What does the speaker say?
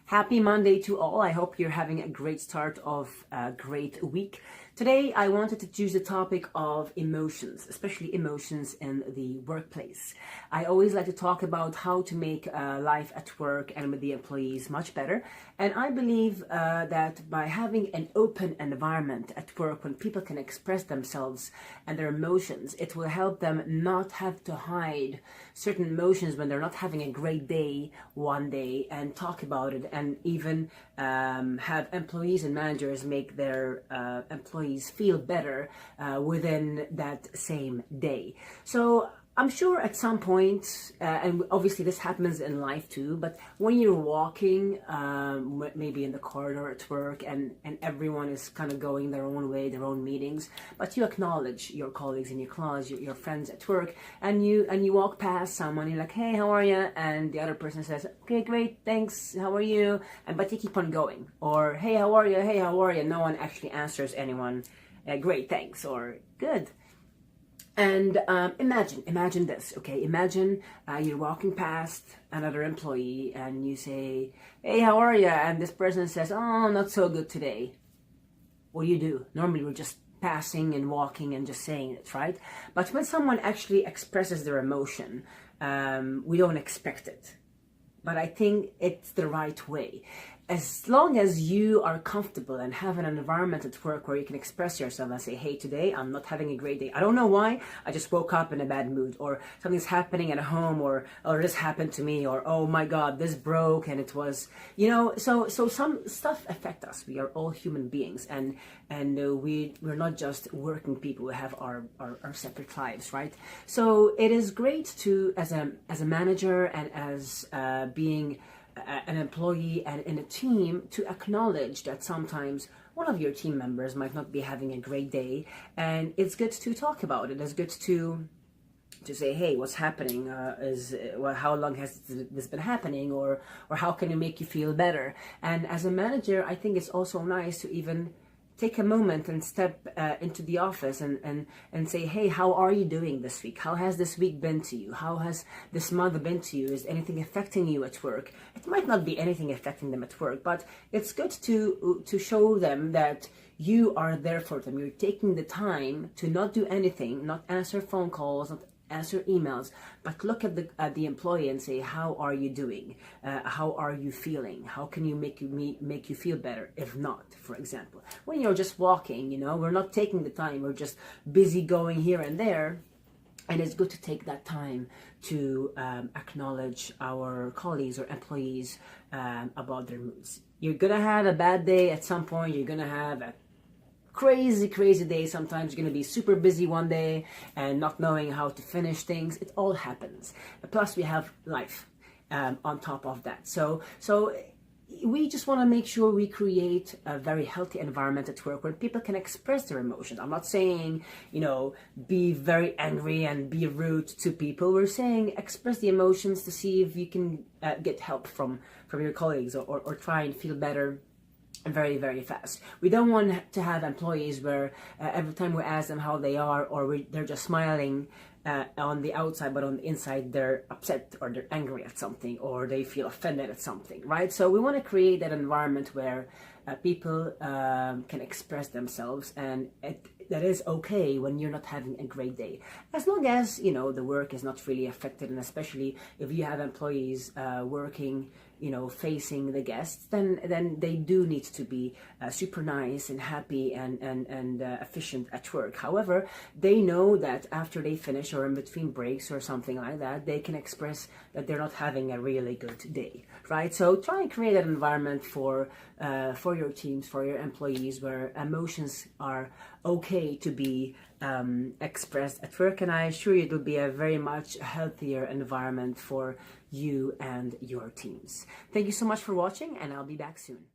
Happy Monday to all. I hope you're having a great start of a great week. Today, I wanted to choose the topic of emotions, especially emotions in the workplace. I always like to talk about how to make life at work and with the employees much better. And I believe that by having an open environment at work when people can express themselves and their emotions, it will help them not have to hide certain emotions when they're not having a great day one day and talk about it, and even have employees and managers make their employees feel better within that same day. So I'm sure at some point, and obviously this happens in life too, but when you're walking, maybe in the corridor at work, and everyone is kind of going their own way, their own meetings, but you acknowledge your colleagues and your friends at work, and you walk past someone, you're like, hey, how are you? And the other person says, okay, great, thanks, how are you? But you keep on going. Or, hey, how are you? Hey, how are you? No one actually answers anyone, great, thanks, or good. And imagine this, okay? Imagine you're walking past another employee and you say, hey, how are you? And this person says, oh, not so good today. What do? Normally we're just passing and walking and just saying it, right? But when someone actually expresses their emotion, we don't expect it. But I think it's the right way. As long as you are comfortable and have an environment at work where you can express yourself and say, hey, today I'm not having a great day. I don't know why. I just woke up in a bad mood, or something's happening at home, or this happened to me, or oh my God, this broke, and it was, so some stuff affect us. We are all human beings, and we're not just working people. We have our separate lives, right? So it is great to, as a manager and as being an employee and in a team, to acknowledge that sometimes one of your team members might not be having a great day, and it's good to talk about it. It's good to say, hey, what's happening? How long has this been happening, or how can it make you feel better? And as a manager, I think it's also nice to even take a moment and step into the office and say, hey, how are you doing this week? How has this week been to you? How has this month been to you? Is anything affecting you at work? It might not be anything affecting them at work, but it's good to show them that you are there for them. You're taking the time to not do anything, not answer phone calls, not answer emails, but look at the employee and say, how are you doing? How are you feeling? How can you make you feel better? If not, for example, when you're just walking, we're not taking the time, we're just busy going here and there. And it's good to take that time to acknowledge our colleagues or employees about their moods. You're gonna have a bad day at some point. You're gonna have a crazy day. Sometimes you're going to be super busy one day and not knowing how to finish things. It all happens. Plus we have life on top of that. So we just want to make sure we create a very healthy environment at work where people can express their emotions. I'm not saying, be very angry and be rude to people. We're saying express the emotions to see if you can get help from your colleagues, or try and feel better very fast. We don't want to have employees where every time we ask them how they are, they're just smiling on the outside, but on the inside they're upset, or they're angry at something, or they feel offended at something, right? So we want to create that environment where people can express themselves, and that is okay when you're not having a great day, as long as the work is not really affected. And especially if you have employees working facing the guests, then they do need to be super nice and happy and efficient at work. However, they know that after they finish, or in between breaks or something like that, they can express that they're not having a really good day, right? So try and create an environment for your teams, for your employees, where emotions are okay to be expressed at work. And I assure you it'll be a very much healthier environment for you and your teams. Thank you so much for watching, and I'll be back soon.